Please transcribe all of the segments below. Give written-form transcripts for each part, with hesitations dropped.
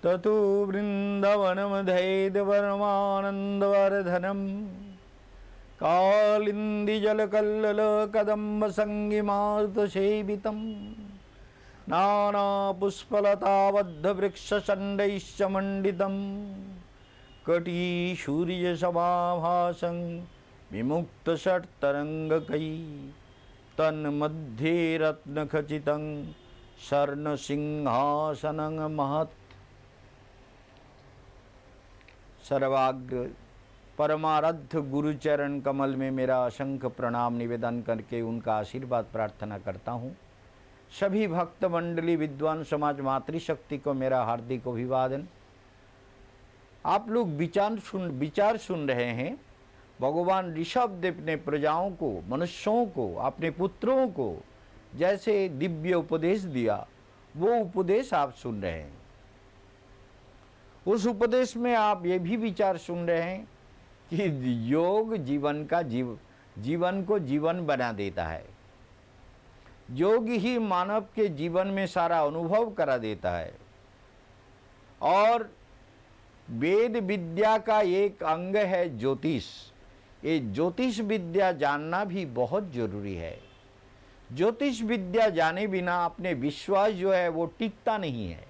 ततो वृन्दावनमधैर्यपरमानन्दवर्धनं कालिन्दीजलकल्ललकदम्बसङ्गिमार्तसेवितं नानापुष्पलताबद्धवृक्षचण्डैश्च मण्डितं कटिसूर्यसमाभासं विमुक्तषट्तरङ्गकैः तन्मध्ये रत्नखचितं स्वर्णसिंहासनं महत्। सर्वाग्र परमाराध्य गुरुचरण कमल में मेरा असंख्य प्रणाम निवेदन करके उनका आशीर्वाद प्रार्थना करता हूँ। सभी भक्त मंडली विद्वान समाज मातृशक्ति को मेरा हार्दिक अभिवादन। आप लोग विचार सुन रहे हैं। भगवान ऋषभदेव ने प्रजाओं को, मनुष्यों को, अपने पुत्रों को जैसे दिव्य उपदेश दिया, वो उपदेश आप सुन रहे हैं। उस उपदेश में आप ये भी विचार सुन रहे हैं कि योग जीवन को जीवन बना देता है। योग ही मानव के जीवन में सारा अनुभव करा देता है और वेद विद्या का एक अंग है ज्योतिष। ये ज्योतिष विद्या जानना भी बहुत जरूरी है। ज्योतिष विद्या जाने बिना अपने विश्वास जो है वो टिकता नहीं है,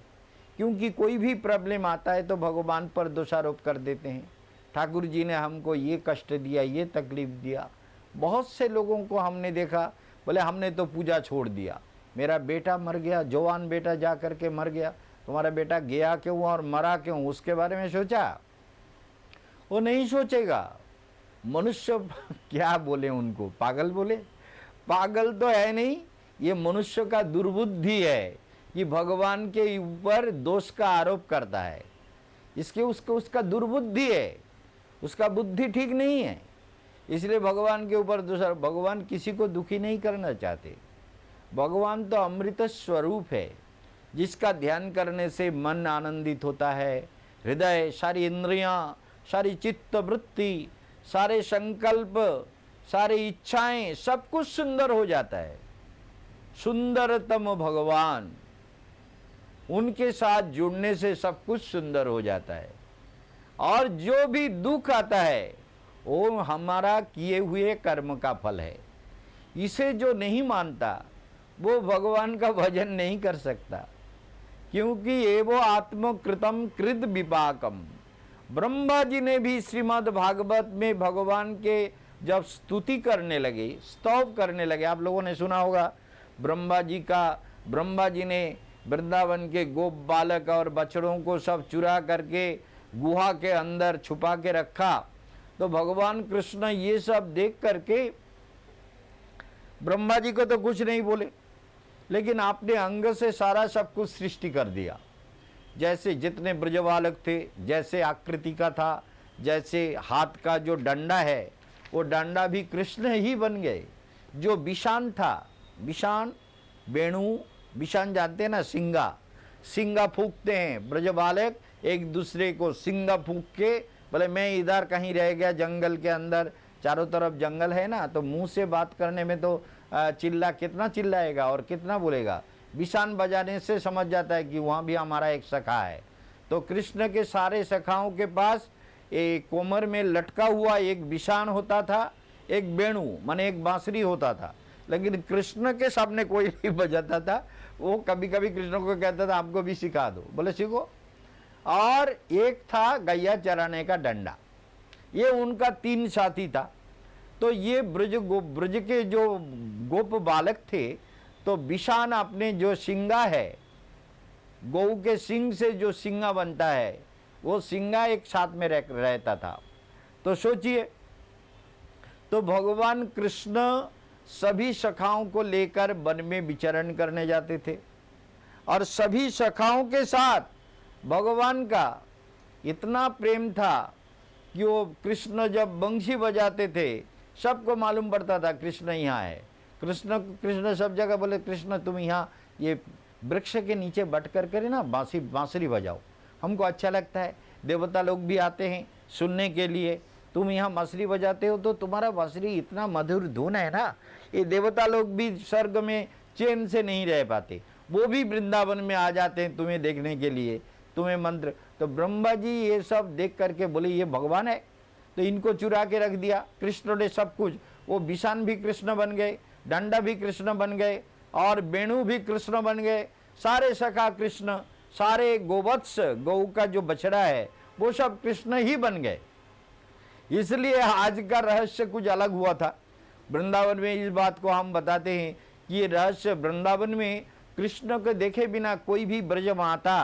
क्योंकि कोई भी प्रॉब्लम आता है तो भगवान पर दोषारोप कर देते हैं। ठाकुर जी ने हमको ये कष्ट दिया, ये तकलीफ दिया। बहुत से लोगों को हमने देखा, बोले हमने तो पूजा छोड़ दिया, मेरा बेटा मर गया, जवान बेटा जा कर के मर गया। तुम्हारा बेटा गया क्यों और मरा क्यों, उसके बारे में सोचा? वो नहीं सोचेगा। मनुष्य क्या बोले उनको, पागल बोले? पागल तो है नहीं, ये मनुष्य का दुर्बुद्धि है कि भगवान के ऊपर दोष का आरोप करता है। उसका दुर्बुद्धि है, उसका बुद्धि ठीक नहीं है, इसलिए भगवान के ऊपर दोष। भगवान किसी को दुखी नहीं करना चाहते। भगवान तो अमृत स्वरूप है, जिसका ध्यान करने से मन आनंदित होता है। हृदय, सारी इंद्रियां, सारी चित्त वृत्ति, सारे संकल्प, सारी इच्छाएं, सब कुछ सुंदर हो जाता है। सुंदरतम भगवान, उनके साथ जुड़ने से सब कुछ सुंदर हो जाता है। और जो भी दुख आता है वो हमारा किए हुए कर्म का फल है। इसे जो नहीं मानता वो भगवान का भजन नहीं कर सकता, क्योंकि ये वो आत्मकृतम कृत विपाकम। ब्रह्मा जी ने भी श्रीमद् भागवत में भगवान के जब स्तुति करने लगे, स्तव करने लगे, आप लोगों ने सुना होगा ब्रह्मा जी ने वृंदावन के गोप बालक और बछड़ों को सब चुरा करके गुहा के अंदर छुपा के रखा। तो भगवान कृष्ण ये सब देख करके ब्रह्मा जी को तो कुछ नहीं बोले, लेकिन अपने अंग से सारा सब कुछ सृष्टि कर दिया। जैसे जितने ब्रजबालक थे, जैसे आकृति का था, जैसे हाथ का जो डंडा है वो डंडा भी कृष्ण ही बन गए। जो विशान था, विशान वेणु, विशान जानते हैं ना, सिंगा फूंकते हैं ब्रजबालक एक दूसरे को। सिंगा फूंक के बोले मैं इधर कहीं रह गया जंगल के अंदर, चारों तरफ जंगल है ना, तो मुंह से बात करने में तो कितना चिल्लाएगा और कितना बोलेगा। विशान बजाने से समझ जाता है कि वहाँ भी हमारा एक सखा है। तो कृष्ण के सारे सखाओं के पास एक कोमर में लटका हुआ एक विशान होता था, एक वेणु माने एक बांसुरी होता था, लेकिन कृष्ण के सामने कोई नहीं बजाता था। वो कभी कभी कृष्ण को कहता था आपको भी सिखा दो, बोले सीखो। और एक था गैया चराने का डंडा। ये उनका 3 साथी था। तो ये ब्रज के जो गोप बालक थे, तो विशान अपने जो सिंगा है, गौ के सिंग से जो सिंगा बनता है, वो सिंगा एक साथ में रहता था। तो सोचिए, तो भगवान कृष्ण सभी सखाओं को लेकर वन में विचरण करने जाते थे और सभी सखाओं के साथ भगवान का इतना प्रेम था कि वो कृष्ण जब बंशी बजाते थे सबको मालूम पड़ता था कृष्ण यहाँ है। कृष्ण सब जगह बोले कृष्ण तुम यहाँ ये वृक्ष के नीचे बैठ कर ना बांसुरी बजाओ, हमको अच्छा लगता है। देवता लोग भी आते हैं सुनने के लिए, तुम यहाँ बांसुरी बजाते हो तो तुम्हारा बांसुरी इतना मधुर धुन है ना, ये देवता लोग भी स्वर्ग में चैन से नहीं रह पाते, वो भी वृंदावन में आ जाते हैं तुम्हें देखने के लिए। तुम्हें मंत्र। तो ब्रह्मा जी ये सब देख करके बोले ये भगवान है, तो इनको चुरा के रख दिया। कृष्ण ने सब कुछ, वो विषान भी कृष्ण बन गए, डंडा भी कृष्ण बन गए, और वेणु भी कृष्ण बन गए, सारे सखा कृष्ण, सारे गोवत्स, गौ का जो बछड़ा है वो सब कृष्ण ही बन गए। इसलिए आज का रहस्य कुछ अलग हुआ था वृंदावन में। इस बात को हम बताते हैं कि ये रहस्य वृंदावन में कृष्ण को देखे बिना कोई भी ब्रज माता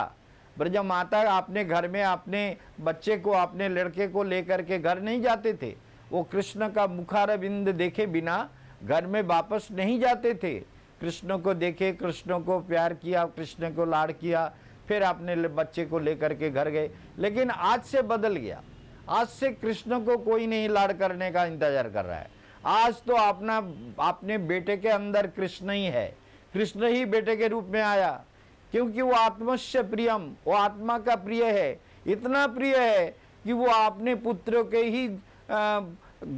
अपने घर में अपने बच्चे को, अपने लड़के को लेकर के घर नहीं जाते थे। वो कृष्ण का मुखारविंद देखे बिना घर में वापस नहीं जाते थे। कृष्ण को देखे, कृष्ण को प्यार किया, कृष्ण को लाड़ किया, फिर अपने बच्चे को लेकर के घर गए। लेकिन आज से बदल गया। आज से कृष्ण को कोई नहीं लाड़ करने का इंतजार कर रहा है। आज तो अपने बेटे के अंदर कृष्ण ही है, कृष्ण ही बेटे के रूप में आया, क्योंकि वो आत्मस्य प्रियम, वो आत्मा का प्रिय है। इतना प्रिय है कि वो अपने पुत्र के ही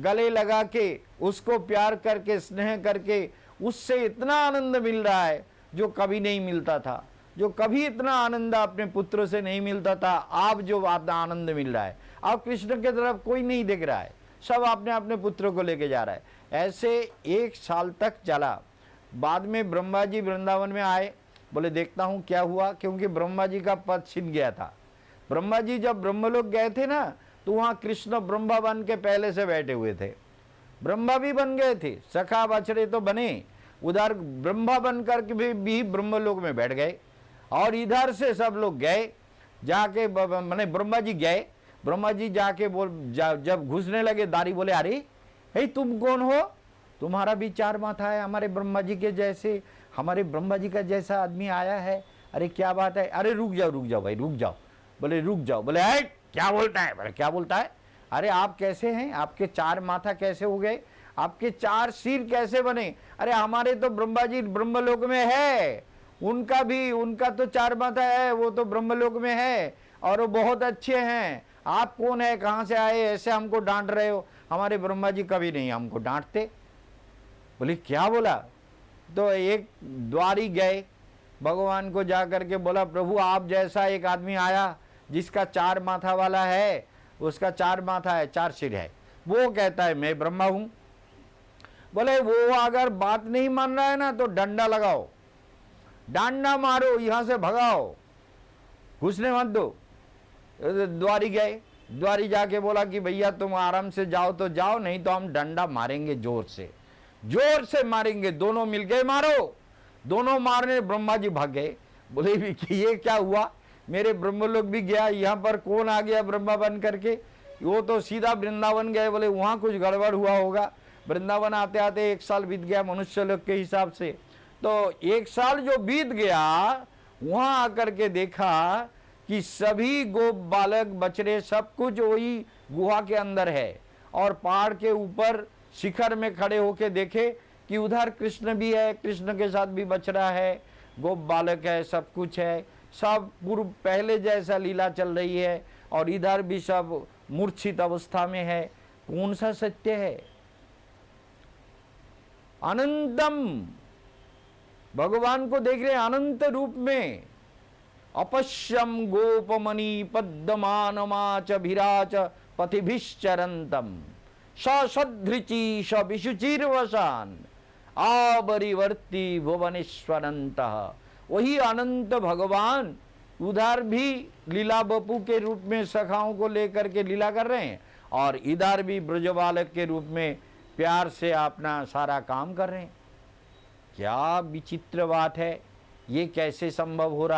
गले लगा के, उसको प्यार करके, स्नेह करके, उससे इतना आनंद मिल रहा है जो कभी नहीं मिलता था। जो कभी इतना आनंद अपने पुत्र से नहीं मिलता था, आप जो आनंद मिल रहा है, अब कृष्ण की तरफ कोई नहीं देख रहा है, सब अपने अपने पुत्र को लेके जा रहा है। ऐसे 1 साल तक चला। बाद में ब्रह्मा जी वृंदावन में आए, बोले देखता हूँ क्या हुआ, क्योंकि ब्रह्मा जी का पद छिन गया था। ब्रह्मा जी जब ब्रह्मलोक गए थे ना, तो वहाँ कृष्ण ब्रह्मा बन के पहले से बैठे हुए थे। ब्रह्मा भी बन गए थे, सखा बछड़े तो बने, उधर ब्रह्मा बन करके भी ब्रह्मलोक में बैठ गए, और इधर से सब लोग गए जाके, मैंने ब्रह्मा जी गए, ब्रह्मा जी जाके जब घुसने लगे दारी, बोले अरे हे तुम कौन हो, तुम्हारा भी 4 माथा है हमारे ब्रह्मा जी के जैसे, हमारे ब्रह्मा जी का जैसा आदमी आया है, अरे क्या बात है, अरे रुक जाओ भाई रुक जाओ। बोले रुक जाओ, बोले क्या बोलता है, बोले क्या बोलता है, अरे आप कैसे हैं, आपके 4 माथा कैसे हो गए, आपके 4 सिर कैसे बने, अरे हमारे तो ब्रह्मा जी ब्रह्मलोक में है, उनका तो 4 माथा है, वो तो ब्रह्मलोक में है और वो बहुत अच्छे हैं, आप कौन है, कहाँ से आए, ऐसे हमको डांट रहे हो, हमारे ब्रह्मा जी कभी नहीं हमको डांटते। बोले क्या बोला, तो एक द्वारी गए, भगवान को जा करके बोला प्रभु आप जैसा एक आदमी आया जिसका 4 माथा वाला है, उसका 4 माथा है, 4 सिर है, वो कहता है मैं ब्रह्मा हूं। बोले वो अगर बात नहीं मान रहा है ना तो डंडा लगाओ, डांडा मारो, यहां से भगाओ, घुसने मत दो। द्वारी गए, द्वारी जाके बोला कि भैया तुम आराम से जाओ तो जाओ, नहीं तो हम डंडा मारेंगे, जोर से मारेंगे, दोनों मिलके मारो। दोनों मारने, ब्रह्मा जी भाग गए। बोले भी कि ये क्या हुआ, मेरे ब्रह्मलोक भी गया, यहाँ पर कौन आ गया ब्रह्मा बन करके, वो तो सीधा वृंदावन गए। बोले वहाँ कुछ गड़बड़ हुआ होगा। वृंदावन आते आते 1 साल बीत गया मनुष्य लोग के हिसाब से। तो 1 साल जो बीत गया, वहाँ आकर के देखा कि सभी गो बालक बछड़े सब कुछ वही गुहा के अंदर है, और पहाड़ के ऊपर शिखर में खड़े होके देखे कि उधर कृष्ण भी है, कृष्ण के साथ भी बछड़ा है, गोप बालक है, सब कुछ है, सब पूर्व पहले जैसा लीला चल रही है, और इधर भी सब मूर्छित अवस्था में है। कौन सा सत्य है? अनंतम, भगवान को देख रहे अनंत रूप में। अपश्यम गोपमणि पद्ममानमाच भिराच पथिभिश्चरन्तम ससदृची विशुचिर्वसान आवरिवर्ती भुवनेश्वरन्तः। वही अनंत भगवान उधर भी लीला बपू के रूप में सखाओं को लेकर के लीला कर रहे हैं, और इधर भी ब्रजबालक के रूप में प्यार से अपना सारा काम कर रहे हैं। क्या विचित्र बात है, ये कैसे संभव हो रहा